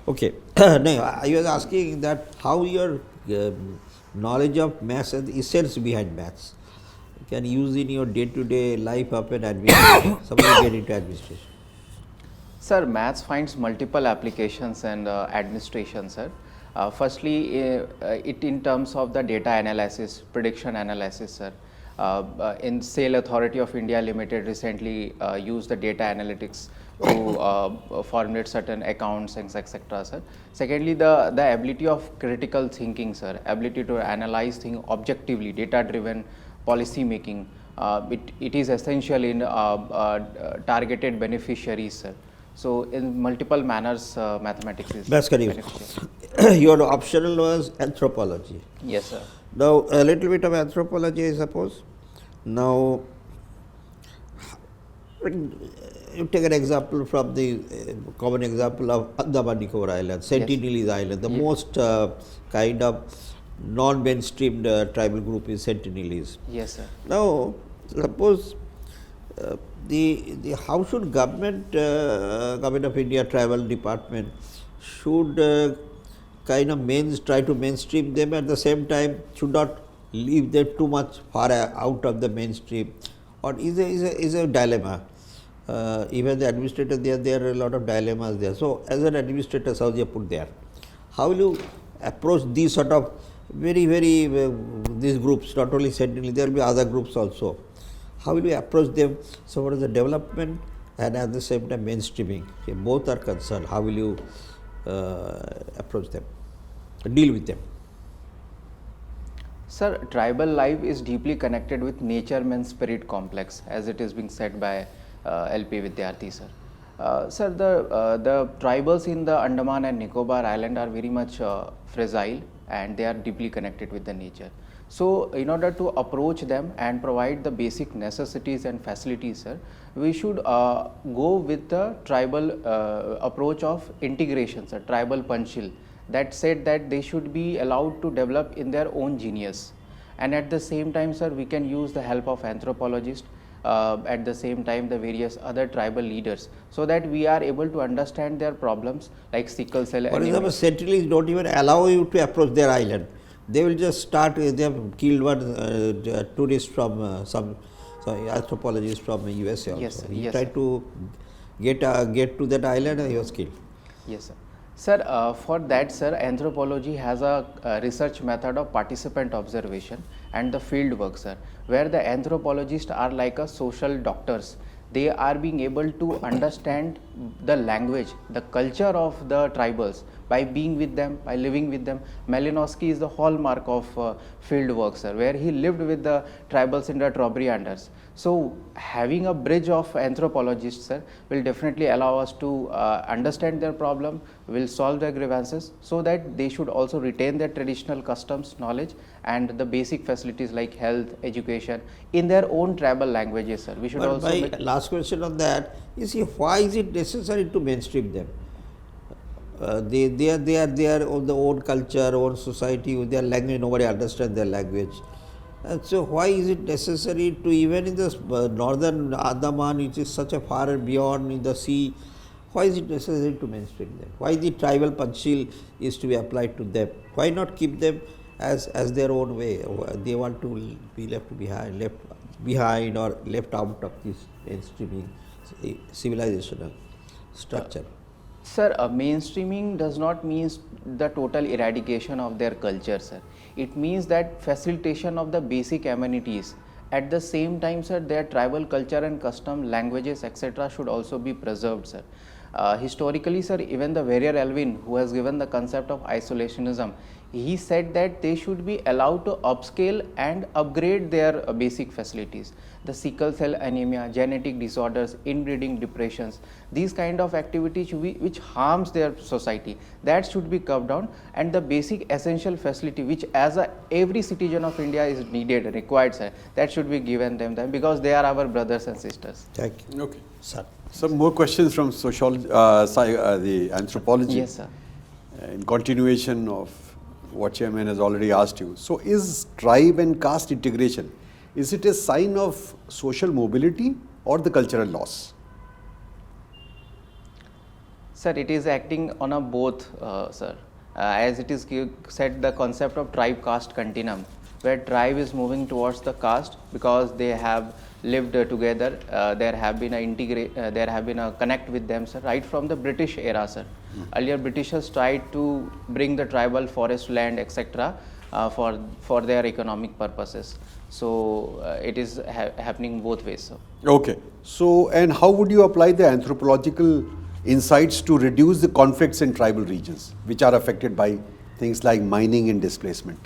Okay. No, I was asking that how your knowledge of maths and the essence behind maths you can use in your day-to-day life of an administrator. Somebody get into administration. Sir, maths finds multiple applications and administration, sir. Firstly, it in terms of the data analysis, prediction analysis, sir. In Sale Authority of India Limited recently used the data analytics to formulate certain accounts and etc. Sir. Secondly, the ability of critical thinking, sir, ability to analyze things objectively, data-driven policy making. It is essential in targeted beneficiaries, sir. So, in multiple manners, mathematics is That's correct. beneficial. Your optional was anthropology. Yes, sir. Now, a little bit of anthropology, I suppose. Now, you take an example from the common example of Andaman Nicobar Island, Sentinelese Island, the most kind of non-mainstream tribal group is Sentinelese. Yes, sir. Now, suppose the how should government of India Tribal Department should kind of try to mainstream them, at the same time should not leave them too much far out of the mainstream, or is a dilemma. Even the administrator there are a lot of dilemmas there. So, as an administrator, Saudi put there, how will you approach these sort of very these groups? Not only Sentinel, there will be other groups also. How will you approach them? So, what is the development and at the same time mainstreaming? Okay, both are concerned. How will you approach them, deal with them? Sir, tribal life is deeply connected with nature means spirit complex, as it is being said by LP Vidyarthi, sir. Sir, the tribals in the Andaman and Nicobar Island are very much fragile and they are deeply connected with the nature. So, in order to approach them and provide the basic necessities and facilities, sir, we should go with the tribal approach of integration, sir, tribal punchil, that said that they should be allowed to develop in their own genius. And at the same time, sir, we can use the help of anthropologists, at the same time the various other tribal leaders, so that we are able to understand their problems like sickle cell For anemia. example, Sentinels don't even allow you to approach their island. They will just start, they have killed one tourist from anthropologist from USA also. Yes, He yes, tried sir. to get to that island and he was killed. Yes, sir. Sir, for that, sir, anthropology has a research method of participant observation and the field work, sir, where the anthropologists are like a social doctors. They are being able to understand the language, the culture of the tribals by being with them, by living with them. Malinowski is the hallmark of field work, sir, where he lived with the tribals in the Trobrianders. So, having a bridge of anthropologists, sir, will definitely allow us to understand their problem, will solve their grievances, so that they should also retain their traditional customs, knowledge, and the basic facilities like health, education in their own tribal languages, sir. We should But also my last question on that is, why is it necessary to mainstream them? They are on the own culture, own society, their language, nobody understands their language. And so, why is it necessary to, even in the northern Andaman, which is such a far and beyond in the sea, why is it necessary to mainstream them? Why the tribal panchil is to be applied to them? Why not keep them as their own way? They want to be left behind or left out of this mainstreaming civilizational structure. Sir, mainstreaming does not mean the total eradication of their culture, sir. It means that facilitation of the basic amenities. At the same time, sir, their tribal culture and custom, languages, etc. should also be preserved, sir. Historically, sir, even the Verrier Elvin, who has given the concept of isolationism, he said that they should be allowed to upscale and upgrade their basic facilities. The sickle cell anemia, genetic disorders, inbreeding depressions, these kind of activities which harms their society, that should be curbed down, and the basic essential facility which as every citizen of India is needed, required, sir, that should be given them because they are our brothers and sisters. Thank you. Okay. Sir. Some more questions from the anthropology. Yes, sir. In continuation of what Chairman has already asked you. So, is tribe and caste integration, is it a sign of social mobility or the cultural loss? Sir, it is acting on a both, sir. As it is said, the concept of tribe caste continuum, where tribe is moving towards the caste because they have lived together. There have been a connect with them, sir, right from the British era, sir. Earlier, Britishers tried to bring the tribal forest land, etc., for their economic purposes. So it is happening both ways, sir. Okay. So, and how would you apply the anthropological insights to reduce the conflicts in tribal regions, which are affected by things like mining and displacement?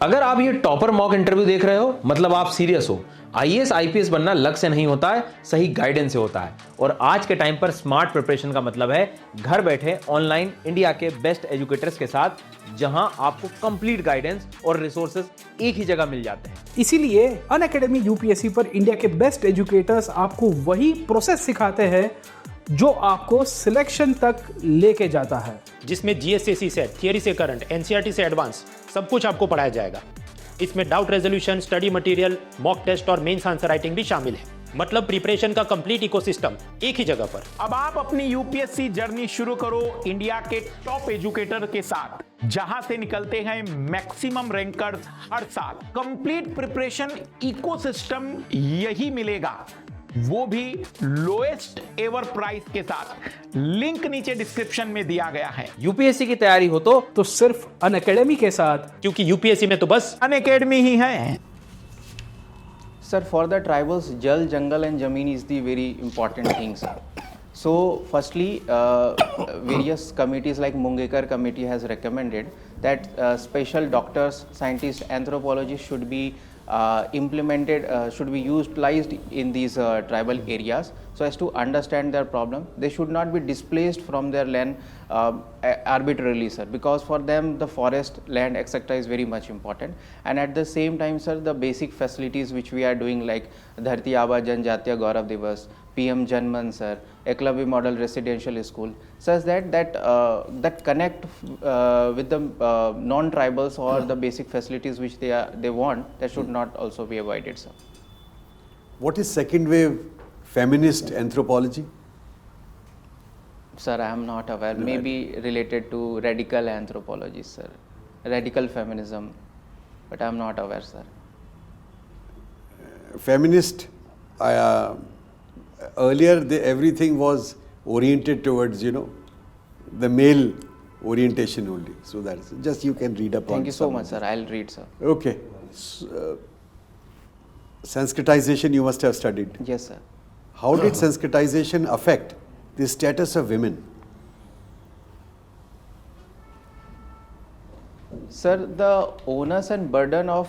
अगर आप ये topper mock interview देख रहे हो, मतलब आप serious हो। IAS IPS बनना लक से नहीं होता है, सही गाइडेंस से होता है। और आज के टाइम पर स्मार्ट प्रिपरेशन का मतलब है घर बैठे ऑनलाइन इंडिया के बेस्ट एजुकेटर्स के साथ, जहां आपको कंप्लीट गाइडेंस और रिसोर्सेज एक ही जगह मिल जाते हैं। इसीलिए अनअकैडमी यूपीएससी पर इंडिया के बेस्ट एजुकेटर्स आपको वही प्रोसेस सिखाते हैं जो आपको सिलेक्शन तक लेके जाता है, जिसमें जीएसएससी से थियरी से करंट, एनसीईआरटी से एडवांस सब कुछ आपको पढ़ाया जाएगा। इसमें doubt resolution, study material, mock test और मेंस आंसर राइटिंग भी शामिल है। मतलब प्रिपरेशन का कंप्लीट इकोसिस्टम एक ही जगह पर। अब आप अपनी यूपीएससी जर्नी शुरू करो इंडिया के टॉप एजुकेटर के साथ, जहां से निकलते हैं मैक्सिमम रैंकर्स हर साल। कंप्लीट प्रिपरेशन इकोसिस्टम यही मिलेगा, वो भी लोएस्ट एवर प्राइस के साथ। लिंक नीचे डिस्क्रिप्शन में दिया गया है। यूपीएससी की तैयारी हो तो सिर्फ अनअकैडमी के साथ, क्योंकि यूपीएससी में तो बस अनअकैडमी ही है। Sir, for the tribals, Jal, Jungle and Jameen is the very important thing, sir. So, firstly, various committees like Mungekar committee has recommended that special doctors, scientists, anthropologists should be implemented, should be utilized in these tribal areas so as to understand their problem. They should not be displaced from their land arbitrarily, sir, because for them the forest, land, etc. is very much important. And at the same time, sir, the basic facilities which we are doing like Dharti Aba Janjatiya Gaurav Divas, PM Janman, sir, Eklavya Model Residential School, such that connect with the non-tribals or the basic facilities which they want, that should not also be avoided, sir. What is second wave feminist anthropology? Sir, I am not aware. Maybe related to radical anthropology, sir. Radical feminism, but I am not aware, sir. Feminist, earlier everything was oriented towards, the male orientation only. So that's just you can read up on. Thank you so much, sir. I'll read, sir. Okay. Sanskritization you must have studied. Yes, sir. How did Sanskritization affect the status of women? Sir, the onus and burden of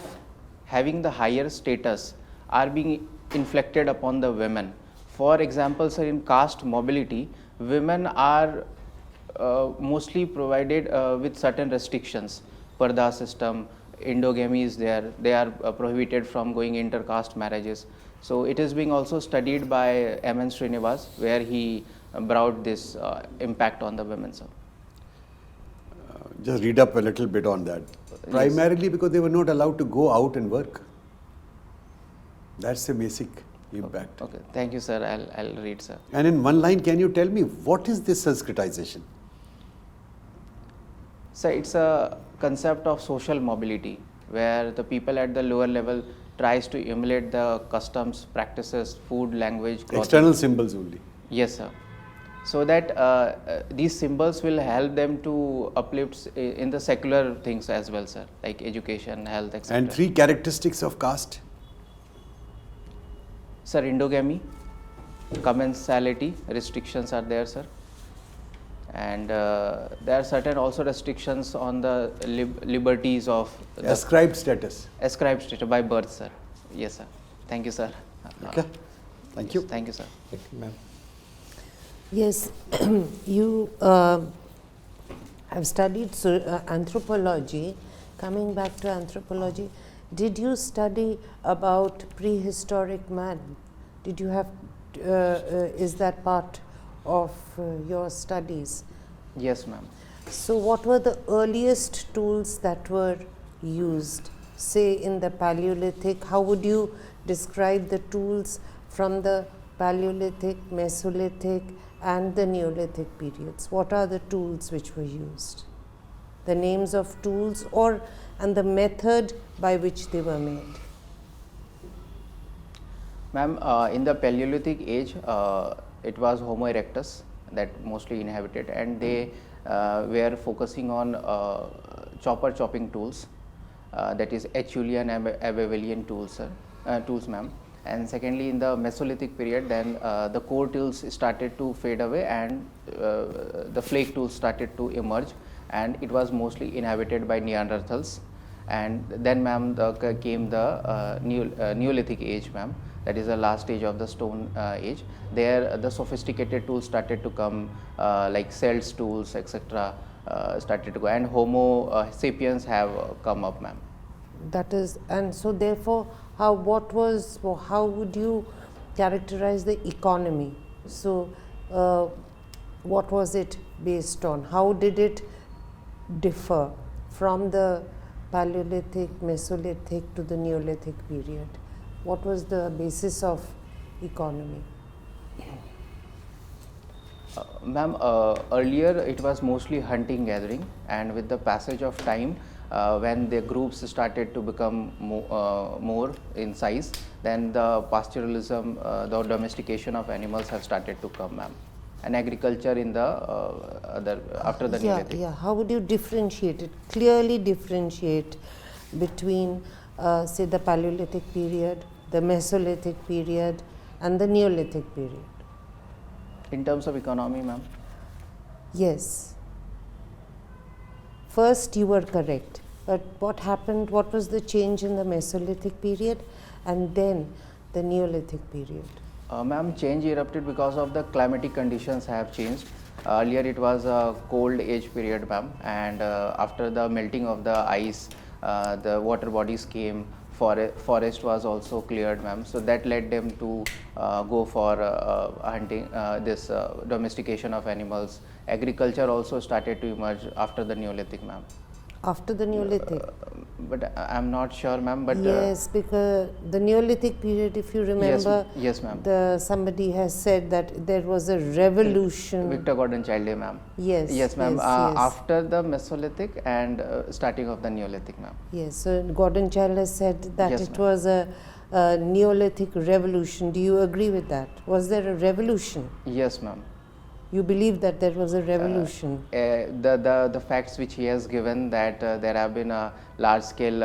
having the higher status are being inflicted upon the women. For example, sir, in caste mobility, women are mostly provided with certain restrictions. Parda system, endogamy is there, they are prohibited from going inter-caste marriages. So it is being also studied by M.N. Srinivas, where he brought this impact on the women, sir. Just read up a little bit on that. Primarily because they were not allowed to go out and work. That's the basic impact. Okay, thank you, sir. I'll read, sir. And in one line, can you tell me what is this Sanskritization? So it's a concept of social mobility, where the people at the lower level tries to emulate the customs, practices, food, language, clothing. External symbols only. Yes, sir. So that these symbols will help them to uplift in the secular things as well, sir, like education, health, etc. And three characteristics of caste? Sir, endogamy, commensality, restrictions are there, sir. And there are certain also restrictions on the liberties of ascribed status. Ascribed status by birth, sir. Yes, sir. Thank you, sir. Okay. Thank you. Thank you, sir. Thank you, ma'am. Yes, you have studied anthropology. Coming back to anthropology, did you study about prehistoric man? Did you have, is that part of your studies? Yes, ma'am. So what were the earliest tools that were used? Say in the Paleolithic, how would you describe the tools from the Paleolithic, Mesolithic and the Neolithic periods? What are the tools which were used? The names of tools and the method by which they were made. Ma'am, in the Paleolithic age, it was Homo erectus that mostly inhabited, and they were focusing on chopping tools, that is Acheulean and Abelian tools, ma'am. And secondly, in the Mesolithic period, then the core tools started to fade away, and the flake tools started to emerge, and it was mostly inhabited by Neanderthals. And then, ma'am, came the Neolithic age, ma'am. That is the last stage of the stone age. There, the sophisticated tools started to come, like Seltz tools, etc. Started to go, and Homo sapiens have come up, ma'am. That is, and so therefore, how would you characterize the economy? So, what was it based on? How did it differ from the Paleolithic, Mesolithic to the Neolithic period? What was the basis of economy? Ma'am, earlier it was mostly hunting gathering, and with the passage of time, when the groups started to become more in size, then the pastoralism, the domestication of animals have started to come, ma'am. And agriculture in the after the Neolithic. Yeah. How would you differentiate it? Clearly differentiate between, say, the Paleolithic period, the Mesolithic period, and the Neolithic period. In terms of economy, ma'am? Yes. First, you were correct. But what happened? What was the change in the Mesolithic period and then the Neolithic period? Ma'am, change erupted because of the climatic conditions have changed. Earlier it was a cold age period, ma'am, and after the melting of the ice, the water bodies came, forest was also cleared, ma'am. So that led them to go for hunting, this domestication of animals. Agriculture also started to emerge after the Neolithic, ma'am. After the Neolithic? But I'm not sure, ma'am. But yes, because the Neolithic period, if you remember, yes, ma'am. Somebody has said that there was a revolution. Victor Gordon Childe, ma'am. Yes, ma'am. Yes. After the Mesolithic and starting of the Neolithic, ma'am. Yes, so Gordon Childe has said that Yes, it was a Neolithic revolution. Do you agree with that? Was there a revolution? Yes, ma'am. You believe that there was a revolution? The facts which he has given, that there have been a large scale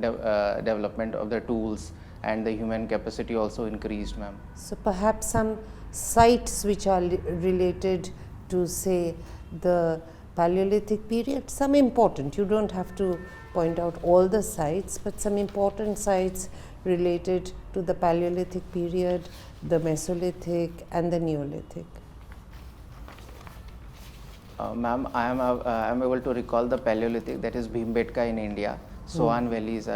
development of the tools, and the human capacity also increased, ma'am. So perhaps some sites which are related to, say, the Paleolithic period, some important, you don't have to point out all the sites, but some important sites related to the Paleolithic period, the Mesolithic and the Neolithic. Ma'am, I am able to recall the Paleolithic, that is Bhimbetka in India. Sohan Valley is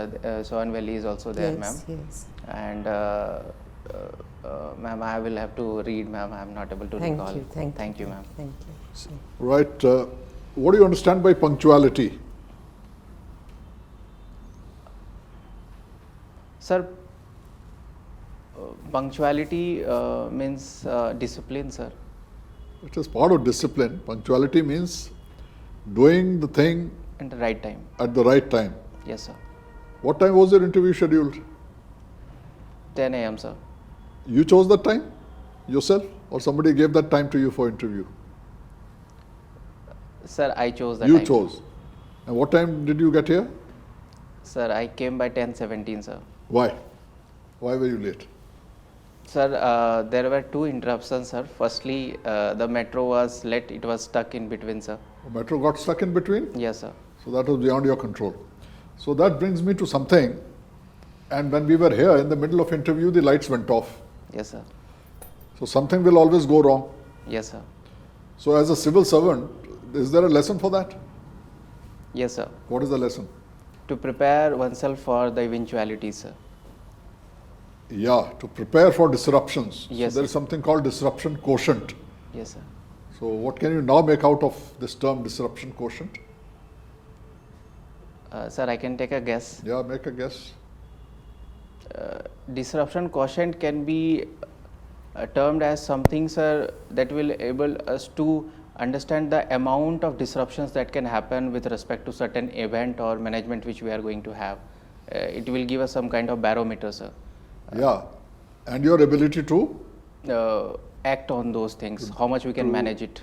also there, ma'am. Yes. And ma'am, I will have to read, ma'am. I am not able to recall. Thank you, ma'am. Thank you. Right. What do you understand by punctuality? Sir, punctuality means discipline, sir. It is part of discipline. Punctuality means doing the thing At the right time. at the right time. Yes, sir. What time was your interview scheduled? 10 a.m., sir. You chose that time yourself, or somebody gave that time to you for interview? Sir, I chose that You time. chose. And what time did you get here? Sir, I came by 10:17, sir. Why? Why were you late? Sir, there were two interruptions, sir. Firstly, the metro was late. It was stuck in between, sir. The metro got stuck in between? Yes, sir. So that was beyond your control. So that brings me to something. And when we were here in the middle of interview, the lights went off. Yes, sir. So something will always go wrong. Yes, sir. So as a civil servant, is there a lesson for that? Yes, sir. What is the lesson? To prepare oneself for the eventualities, sir. Yeah, to prepare for disruptions. Yes, So there is sir. something called disruption quotient. Yes, sir. So what can you now make out of this term disruption quotient? Sir, I can take a guess. Yeah, make a guess. Disruption quotient can be termed as something, sir, that will able us to understand the amount of disruptions that can happen with respect to certain event or management which we are going to have. It will give us some kind of barometer, sir. Yeah, and your ability to Act on those things, how much we can manage it.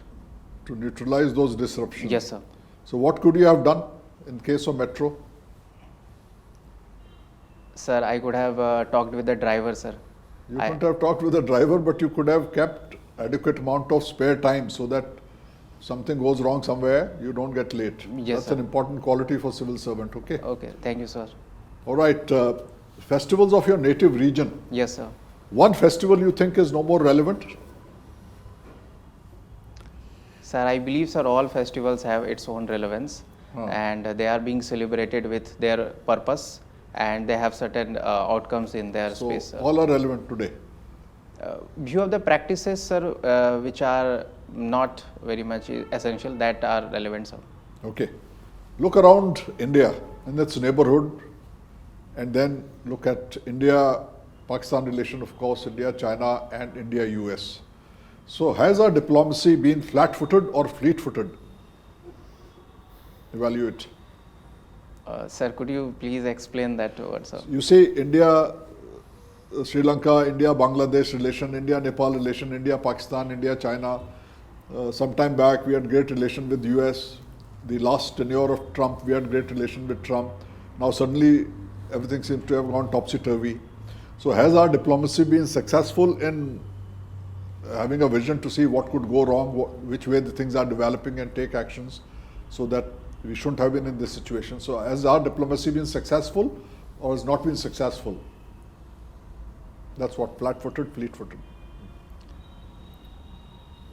to neutralize those disruptions. Yes, sir. So what could you have done in case of metro? Sir, I could have talked with the driver, sir. You couldn't have talked with the driver, but you could have kept adequate amount of spare time so that something goes wrong somewhere, you don't get late. Yes, That's sir. an important quality for civil servant, okay? Okay, thank you, sir. All right, festivals of your native region. Yes, sir. One festival you think is no more relevant? Sir, I believe, sir, all festivals have its own relevance and they are being celebrated with their purpose and they have certain outcomes in their So space, sir. all are relevant today. Few of the practices, sir, which are not very much essential, that are relevant, sir. Okay. Look around India and its neighborhood, and then look at India-Pakistan relation, of course, India-China and India-US. So has our diplomacy been flat-footed or fleet-footed? Evaluate. Sir, could you please explain that word, sir? You see, India, Sri Lanka, India-Bangladesh relation, India-Nepal relation, India-Pakistan, India-China. Some time back, we had great relation with US. The last tenure of Trump, we had great relation with Trump. Now suddenly, everything seems to have gone topsy-turvy. So has our diplomacy been successful in having a vision to see what could go wrong, which way the things are developing and take actions so that we shouldn't have been in this situation? So has our diplomacy been successful or has not been successful? That's what, flat-footed, fleet-footed.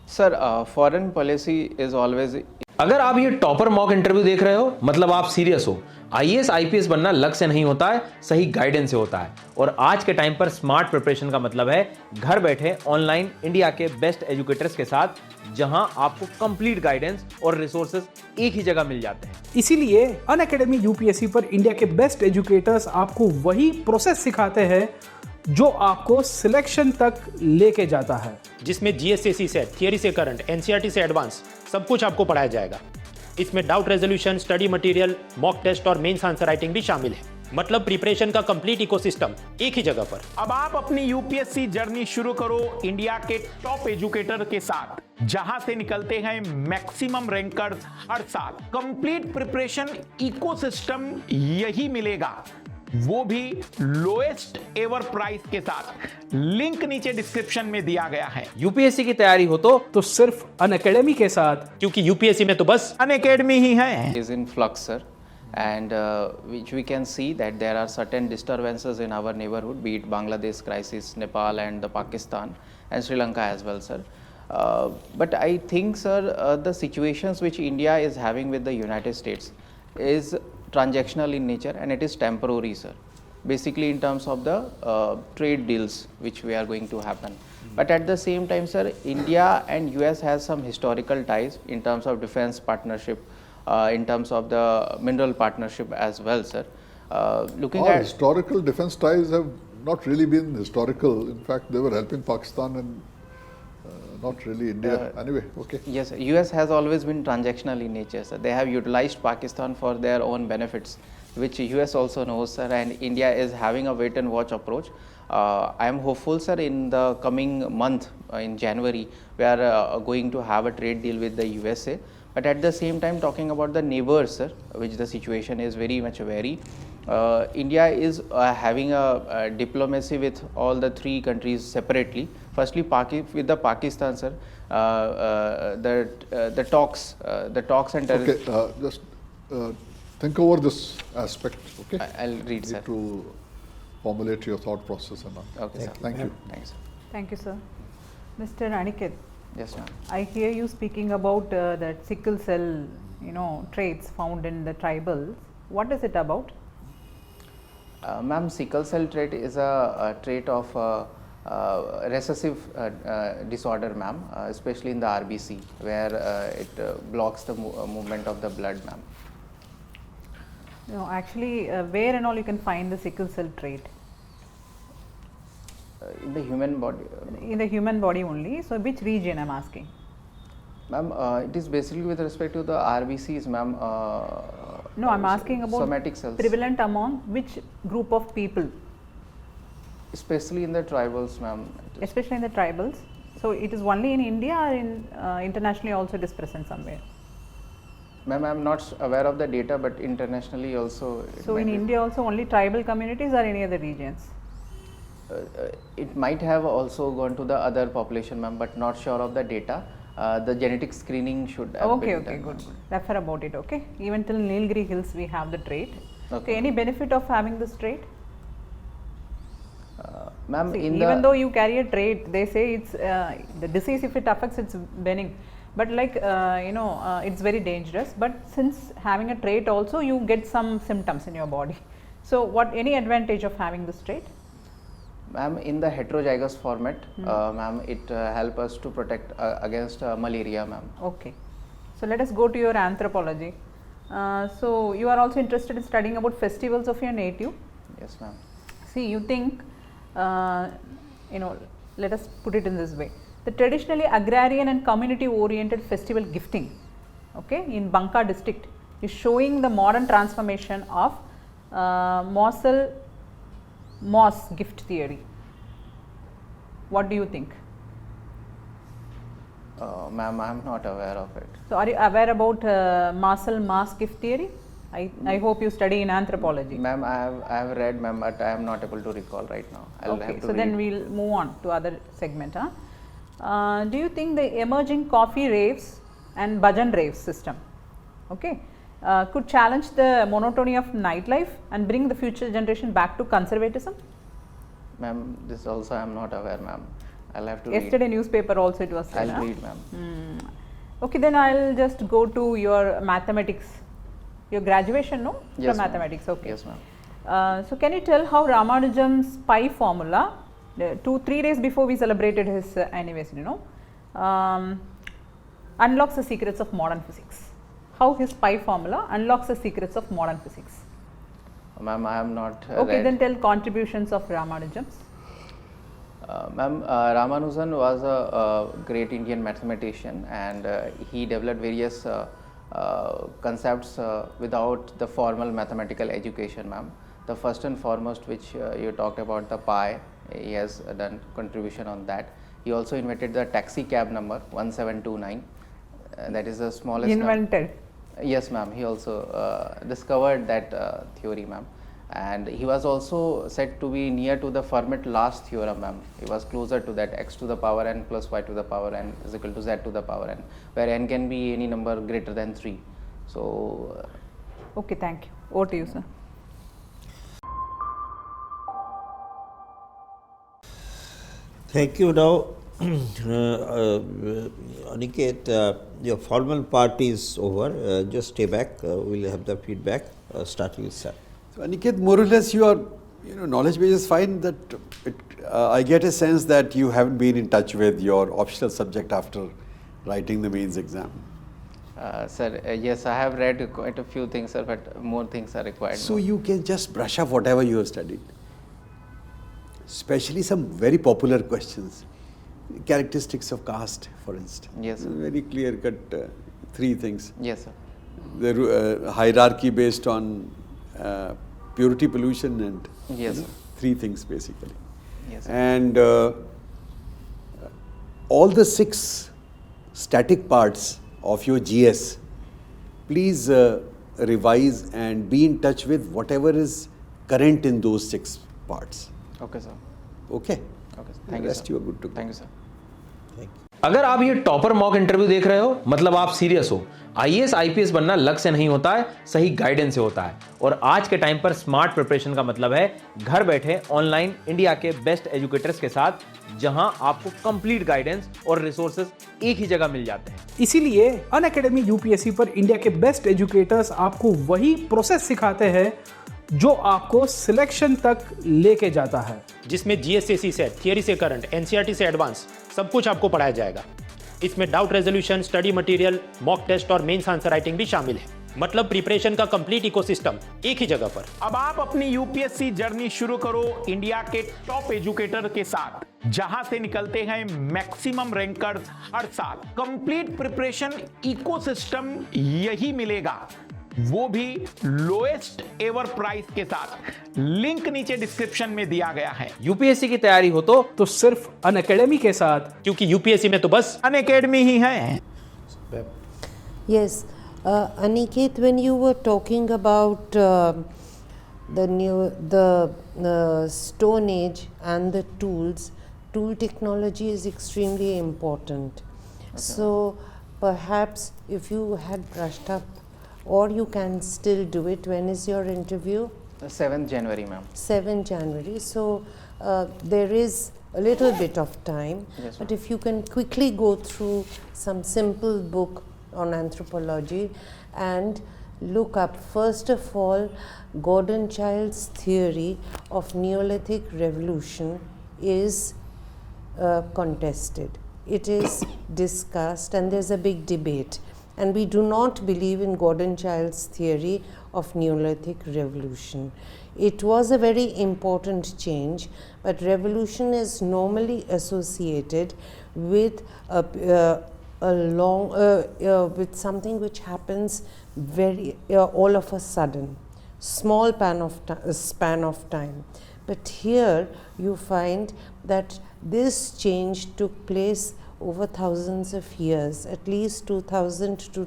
Sir, foreign policy is always. अगर आप ये topper mock interview देख रहे हो, मतलब आप serious हो। IAS IPS बनना लक से नहीं होता है, सही गाइडेंस से होता है। और आज के टाइम पर स्मार्ट प्रिपरेशन का मतलब है घर बैठे ऑनलाइन इंडिया के बेस्ट एजुकेटर्स के साथ, जहां आपको कंप्लीट गाइडेंस और रिसोर्सेज एक ही जगह मिल जाते हैं। इसीलिए अनअकैडमी यूपीएससी पर इंडिया के बेस्ट एजुकेटर्स आपको वही प्रोसेस सिखाते हैं जो आपको सिलेक्शन तक लेके जाता है, जिसमें जीएस से सीसेट, थियरी से करंट, एनसीईआरटी से एडवांस सब कुछ आपको पढ़ाया जाएगा। इसमें doubt resolution, study material, mock test और मेंस आंसर राइटिंग भी शामिल है। मतलब प्रिपरेशन का कंप्लीट इकोसिस्टम एक ही जगह पर। अब आप अपनी यूपीएससी जर्नी शुरू करो इंडिया के टॉप एजुकेटर के साथ, जहां से निकलते हैं मैक्सिमम रैंकर्स हर साल। कंप्लीट प्रिपरेशन इकोसिस्टम यही मिलेगा, वो भी लोएस्ट एवर प्राइस के साथ। लिंक नीचे डिस्क्रिप्शन में दिया गया है। यूपीएससी की तैयारी हो तो सिर्फ अनअकैडमी के साथ, क्योंकि यूपीएससी में तो बस अनअकैडमी ही है। Is in flux, sir, and which we can see that there are certain disturbances in our neighborhood, be it Bangladesh crisis, Nepal and the Pakistan and Sri Lanka as well, sir. But I think, sir, the situations which India is having with the United States is transactional in nature and it is temporary, sir. Basically in terms of the trade deals which we are going to happen. But at the same time, sir, India and US has some historical ties in terms of defense partnership, in terms of the mineral partnership as well, sir. Looking Our at historical defense ties have not really been historical. In fact, they were helping Pakistan and not really India. Anyway, okay. yes, sir, US has always been transactional in nature, sir. They have utilized Pakistan for their own benefits, which US also knows, sir, and India is having a wait and watch approach. I am hopeful, sir, in the coming month, in January, we are going to have a trade deal with the USA. But at the same time, talking about the neighbors, sir, which the situation is very much vary. India is having a diplomacy with all the three countries separately. Firstly, with the Pakistan, sir, the talks and terrorism. Okay, just think over this aspect, okay? I'll read, sir. Need to formulate your thought process and all. Okay, sir. Thank you. Thanks, sir. Thank you, sir. Mr. Aniket, Yes, ma'am. I hear you speaking about that sickle cell, traits found in the tribals. What is it about? Ma'am, sickle cell trait is a trait of recessive disorder, ma'am, especially in the RBC, where it blocks the movement of the blood, ma'am. Actually, where and all you can find the sickle cell trait? In the human body, In the human body only. So which region I'm asking? ma'am, it is basically with respect to the RBCs, ma'am. No, I'm asking about somatic cells, prevalent among which group of people, especially in the tribals, ma'am. especially in the tribals. So it is only in India or in internationally also it is present somewhere. Ma'am, I'm not aware of the data, but internationally also. So in India also only tribal communities or any other regions? It might have also gone to the other population, ma'am, but not sure of the data. The genetic screening should have Okay, been okay, done, good, ma'am. good. Refer about it, okay? Even till Nilgiri Hills we have the trait. Okay. Any benefit of having this trait? Ma'am, See, in even the though you carry a trait, they say it's the disease, if it affects, it's benign. But like it's very dangerous. But since having a trait also, you get some symptoms in your body. So what any advantage of having this trait? ma'am, in the heterozygous format, ma'am, it help us to protect against malaria, ma'am. Okay. So let us go to your anthropology. So you are also interested in studying about festivals of your native. Yes, ma'am. See, you think, let us put it in this way. The traditionally agrarian and community oriented festival gifting, okay, in Banka district is showing the modern transformation of Moss gift theory. What do you think? Ma'am, I am not aware of it. So are you aware about Moss gift theory? I hope you study in anthropology. Ma'am, I have read, ma'am, but I am not able to recall right now. I'll Okay, have to so then we'll move on to other segment. Do you think the emerging coffee raves and bhajan raves system, okay, could challenge the monotony of nightlife and bring the future generation back to conservatism? Ma'am, this also I am not aware, ma'am. I'll have to Yesterday newspaper also it was said. I'll read, ma'am. Okay, then I'll just go to your mathematics. Your graduation, no? Yes, From ma'am. mathematics, okay. Yes, ma'am. So can you tell how Ramanujan's pi formula, 2-3 days before we celebrated his anniversary, unlocks the secrets of modern physics? How his pi formula unlocks the secrets of modern physics? Ma'am, I am not Okay, read. then tell contributions of Ramanujan's. Ma'am, Ramanujan was a great Indian mathematician, and he developed various concepts without the formal mathematical education, ma'am. The first and foremost, which you talked about, the pi, he has done contribution on that. He also invented the taxi cab number 1729. That is the smallest. Invented. Yes, ma'am. He also discovered that theory, ma'am. And he was also said to be near to the Fermat last theorem, ma'am. He was closer to that, x to the power n plus y to the power n is equal to z to the power n, where n can be any number greater than 3. So Okay, thank you. Over to you, sir. Thank you. Now, Aniket, your formal part is over. Just stay back. We'll have the feedback. Starting with sir. So Aniket, more or less your knowledge base is fine. That I get a sense that you haven't been in touch with your optional subject after writing the mains exam. sir, yes, I have read quite a few things, sir, but more things are required. So you can just brush up whatever you have studied. Especially some very popular questions. Characteristics of caste, for instance. Yes, sir. Very clear cut 3 things. Yes, sir. The hierarchy based on purity, pollution, and Yes, sir. 3 things basically. Yes, sir. And all the 6 static parts of your GS, please revise and be in touch with whatever is current in those 6 parts. Okay, sir. Okay? Okay, sir. Thank you, Rest sir. you are good to go. Thank you, sir. अगर आप ये topper mock interview देख रहे हो, मतलब आप serious हो। IAS IPS बनना लक से नहीं होता है, सही गाइडेंस से होता है। और आज के टाइम पर स्मार्ट प्रिपरेशन का मतलब है घर बैठे ऑनलाइन इंडिया के बेस्ट एजुकेटर्स के साथ, जहां आपको कंप्लीट गाइडेंस और रिसोर्सेज एक ही जगह मिल जाते हैं। इसीलिए अनअकैडमी यूपीएससी पर इंडिया के बेस्ट एजुकेटर्स आपको वही प्रोसेस सिखाते हैं जो आपको सिलेक्शन तक लेके जाता है, जिसमें जीएस से सीसेट, थियरी से करंट, एनसीईआरटी से एडवांस सब कुछ आपको पढ़ाया जाएगा। इसमें doubt resolution, study material, mock test और मेंस आंसर राइटिंग भी शामिल है। मतलब प्रिपरेशन का कंप्लीट इकोसिस्टम एक ही जगह पर। अब आप अपनी यूपीएससी जर्नी शुरू करो इंडिया के टॉप एजुकेटर के साथ, जहां से निकलते हैं मैक्सिमम रैंकर्स हर साल। कंप्लीट प्रिपरेशन इकोसिस्टम यही मिलेगा, वो भी लोएस्ट एवर प्राइस के साथ। लिंक नीचे डिस्क्रिप्शन में दिया गया है। यूपीएससी की तैयारी हो तो सिर्फ अनअकैडमी के साथ, क्योंकि यूपीएससी में तो बस अनअकैडमी ही है। Yes, Aniket, when you were talking about the Stone Age and the tools, tool technology is extremely important. So perhaps if you had brushed up, or you can still do it. When is your interview? 7th January, ma'am. 7th January. So there is a little bit of time, Yes, but if you can quickly go through some simple book on anthropology and look up, first of all, Gordon Child's theory of Neolithic revolution is contested. It is discussed and there's a big debate. And we do not believe in Gordon Child's theory of Neolithic revolution. It was a very important change, but revolution is normally associated with with something which happens very all of a sudden, small span of time. But here you find that this change took place over thousands of years, at least 2000 to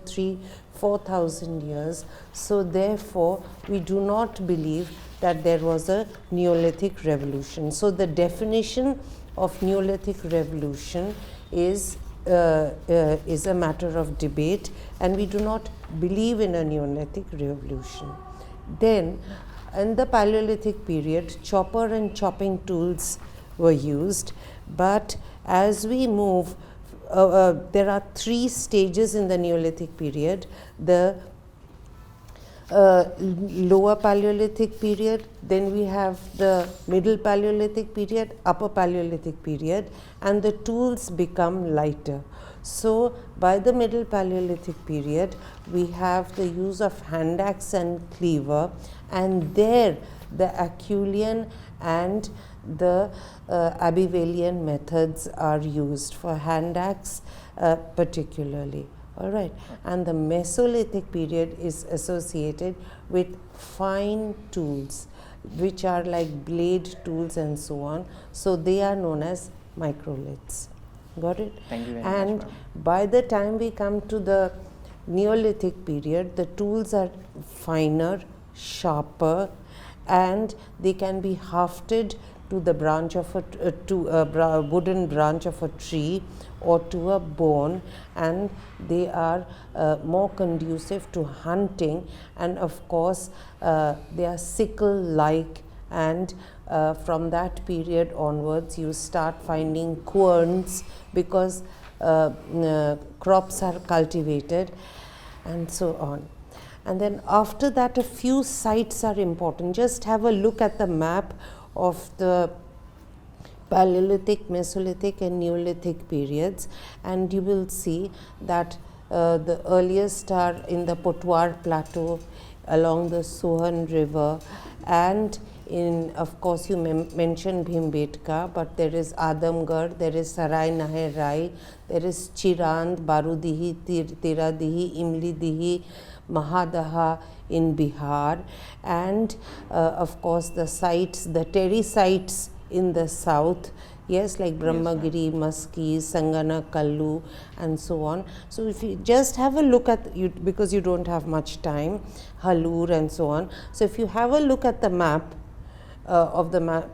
4,000 years. So therefore we do not believe that there was a Neolithic revolution. So the definition of Neolithic revolution is a matter of debate, and we do not believe in a Neolithic revolution. Then in the Paleolithic period, chopper and chopping tools were used, but as we move, there are 3 stages in the Neolithic period: the lower Paleolithic period, then we have the middle Paleolithic period, upper Paleolithic period, and the tools become lighter. So by the middle Paleolithic period, we have the use of hand axe and cleaver, and there the Acheulean and the Abbevillian methods are used for hand axe particularly. All right, and the Mesolithic period is associated with fine tools, which are like blade tools and so on. So they are known as microliths. Got it? Thank you very and much, ma'am. by the time we come to the Neolithic period, the tools are finer, sharper, and they can be hafted to the branch of a wooden branch of a tree or to a bone, and they are more conducive to hunting, and of course they are sickle like, and from that period onwards you start finding querns because crops are cultivated and so on. And then after that, a few sites are important. Just have a look at the map of the Paleolithic, Mesolithic and Neolithic periods, and you will see that the earliest are in the Potwar Plateau along the Sohan River, and in, of course, you mentioned Bhimbetka, but there is Adamgarh, there is Sarai Nahe Rai, there is Chirand, Barudihi, Tiradihi, Imlidihi, Mahadaha in Bihar, and of course the sites, the terry sites in the south, yes, like Brahmagiri, Maski, Sangana, Kallu and so on. So if you just have a look at, because you don't have much time, Halur and so on. So if you have a look at the map of the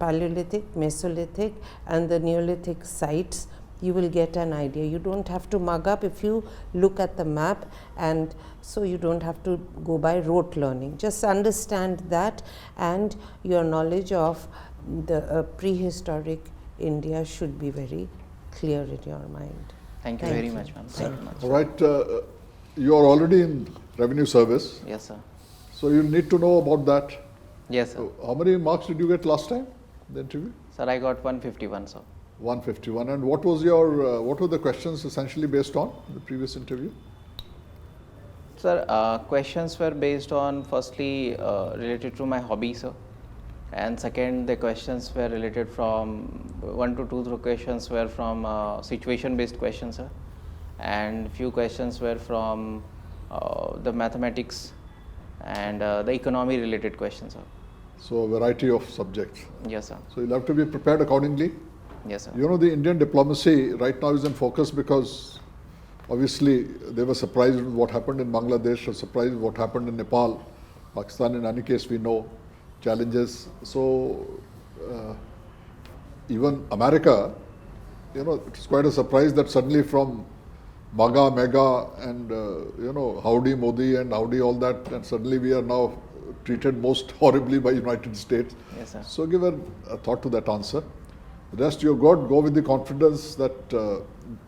Paleolithic, Mesolithic and the Neolithic sites, you will get an idea. You don't have to mug up if you look at the map, and so you don't have to go by rote learning. Just understand that, and your knowledge of the prehistoric India should be very clear in your mind. Thank you very much, ma'am. Thank you much. All right, you are already in revenue service, Yes, sir. so you need to know about that. Yes, sir. How many marks did you get last time, the interview? Sir, I got 151, sir. 151. And what was your what were the questions essentially based on the previous interview? Sir, questions were based on firstly related to my hobby, sir, and second the questions were related from 1 to 2 questions were from situation based questions, sir, and few questions were from the mathematics and the economy related questions, sir. So a variety of subjects. Yes, sir. So you'll have to be prepared accordingly. Yes, sir. You know, the Indian diplomacy right now is in focus because obviously they were surprised with what happened in Bangladesh, or surprised with what happened in Nepal. Pakistan, in any case, we know challenges. So even America, you know, it's quite a surprise that suddenly from MAGA, MEGA and you know, howdy Modi and howdy all that, and suddenly we are now treated most horribly by United States. Yes, sir. So give a thought to that answer. The rest you've got, go with the confidence that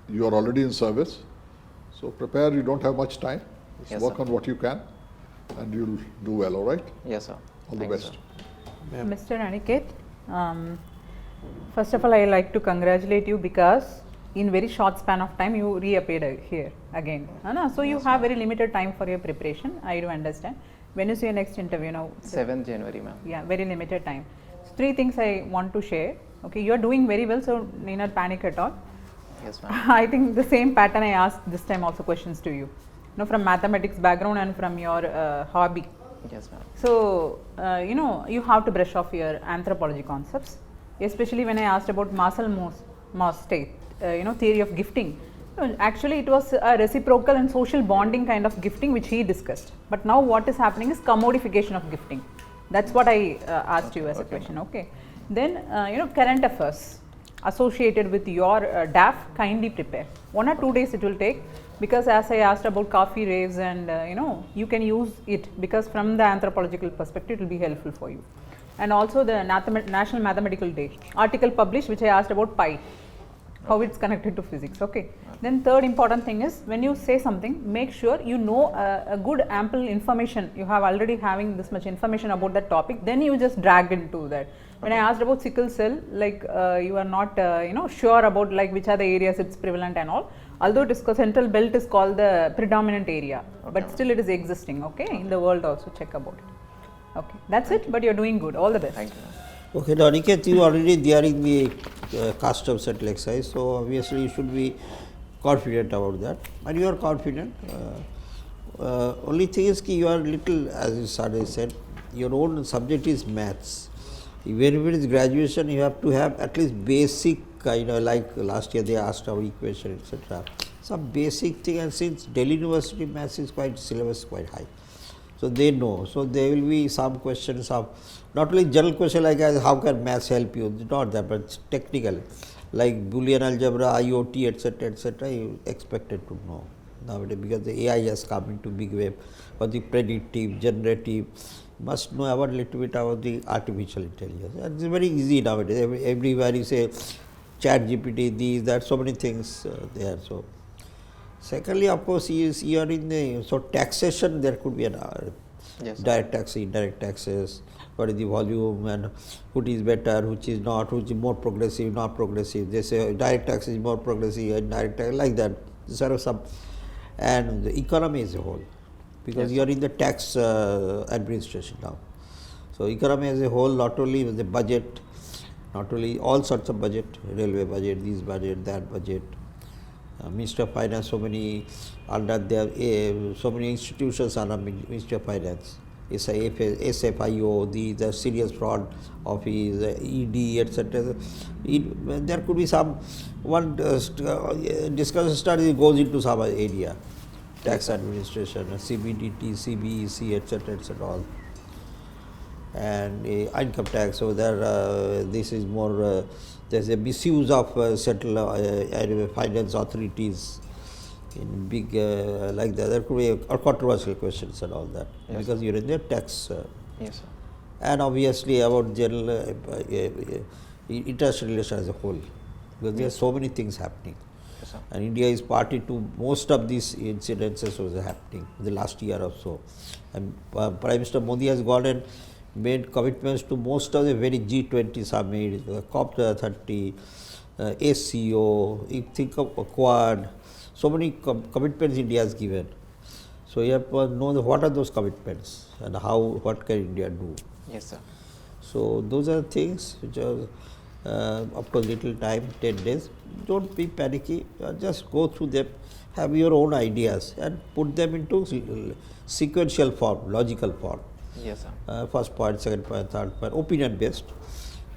you are already in service. So prepare, you don't have much time. Just Yes, work sir. on what you can and you'll do well, all right? Yes, sir. All the Thank you, best. sir. Mr. Aniket, first of all, I like to congratulate you because in very short span of time you reappeared here again. So you have very limited time for your preparation. I do understand. When is your next interview now? 7th January, ma'am. Yeah, very limited time. So 3 things I want to share. Okay, you are doing very well, so need not panic at all. Yes, ma'am. I think the same pattern I asked this time also questions to you. You know, from mathematics background and from your hobby. Yes, ma'am. So, you know, you have to brush off your anthropology concepts, especially when I asked about Marcel Mauss state, you know, theory of gifting. Actually, it was a reciprocal and social bonding kind of gifting which he discussed. But now what is happening is commodification of gifting. That's what I asked you as a question. Okay. Then, you know, current affairs associated with your DAF, kindly prepare. 1 or 2 days it will take, because as I asked about coffee raves and you know, you can use it because from the anthropological perspective it will be helpful for you. And also the National Mathematical Day article published which I asked about pi, how it's connected to physics. Okay. Then third important thing is, when you say something, make sure you know a good ample information. You have already having this much information about that topic, then you just drag into that. When I asked about sickle cell, like you are not you know, sure about like which are the areas it's prevalent and all. Although it is central belt is called the predominant area, but still it is existing. Okay, in the world also check about it. Okay, that's it. But you're doing good. All the best. Thank you. Okay, now Aniket, you already there in the custom settle exercise, so obviously you should be confident about that, and you are confident. Only thing is that you are little, as you said, your own subject is maths. Even if it is graduation, you have to have at least basic kind of, like last year they asked our equation, etc. Some basic thing, and since Delhi University maths is quite, syllabus quite high, so they know. So there will be some questions of, not only general question like how can maths help you, not that, but technical, like Boolean algebra, IoT, etc., you expected to know nowadays, because the AI has come into big way, or the predictive, generative, must know about little bit about the artificial intelligence. And it's very easy nowadays. Everywhere you say chat GPT, these, that, so many things there. So secondly, of course, you are in the, so taxation, there could be an Yes, direct tax, indirect taxes, what is the volume, and which is better, which is not, which is more progressive, not progressive. They say direct tax is more progressive, indirect tax, like that. These are some, and the economy as a whole, because you are in the tax administration now. So economy as a whole, not only the budget, not only all sorts of budget, railway budget, this budget, that budget, Ministry of Finance, so many under there, so many institutions are under Ministry of Finance, SFIO, the Serious Fraud Office, ED, etc. There could be some one discussion study goes into some area, tax administration, CBDT, CBEC, etc., all, and income tax. So there, this is more. There's a misuse of finance authorities in big like that. There could be controversial questions and all that, because you're in the tax. Yes, sir. And obviously about general international relations as a whole, because there are so many things happening. Yes, sir. And India is party to most of these incidences was happening in the last year or so. And Prime Minister Modi has gone and made commitments to most of the very G20 summit, COP30, ACO, you think of Quad, so many commitments India has given. So So you have to know what are those commitments and how, what can India do. Yes, sir. So those are things which are, of course, little time, 10 days. Don't be panicky. Just go through them, have your own ideas, and put them into sequential form, logical form. Yes, sir. First point, second point, third point, opinion based.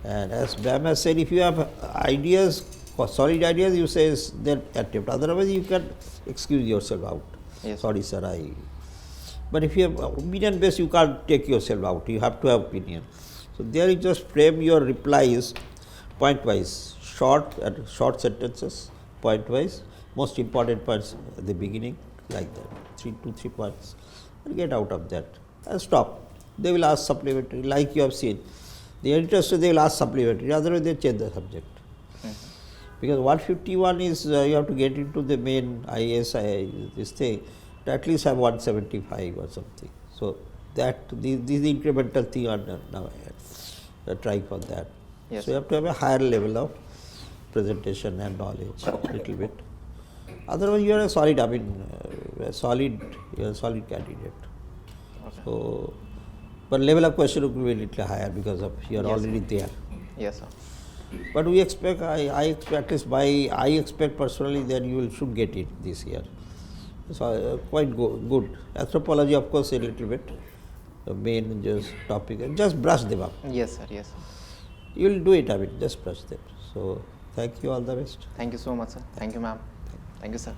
And as Bam has said, if you have ideas, solid ideas, you say then attempt. Otherwise, you can excuse yourself out. Yes. Sorry, sir, But if you have opinion based, you can't take yourself out. You have to have opinion. So there you just frame your replies point wise, short sentences, point wise, most important points at the beginning, like that, 2 to 3 points, and get out of that and stop. They will ask supplementary, like you have seen. The editors say they will ask supplementary, otherwise they change the subject. Because 151 is you have to get into the main IAS, this thing, to at least have 175 or something. So that this is the incremental thing on now trying for that. Yes. So you have to have a higher level of presentation and knowledge, little bit. Otherwise, you are a solid. I mean, you are a solid candidate. Okay. So, but level of question will be a little higher because of you are Yes, already there. Yes, sir. But we expect, I expect, at least I expect personally that you should get it this year. So quite good. Anthropology, of course, a little bit. The main just topic, just brush them up. Yes, sir. Yes, sir. You will do it, I mean, just brush them. So thank you, all the best. Thank you so much, sir. Thank you, ma'am. Thank you, sir.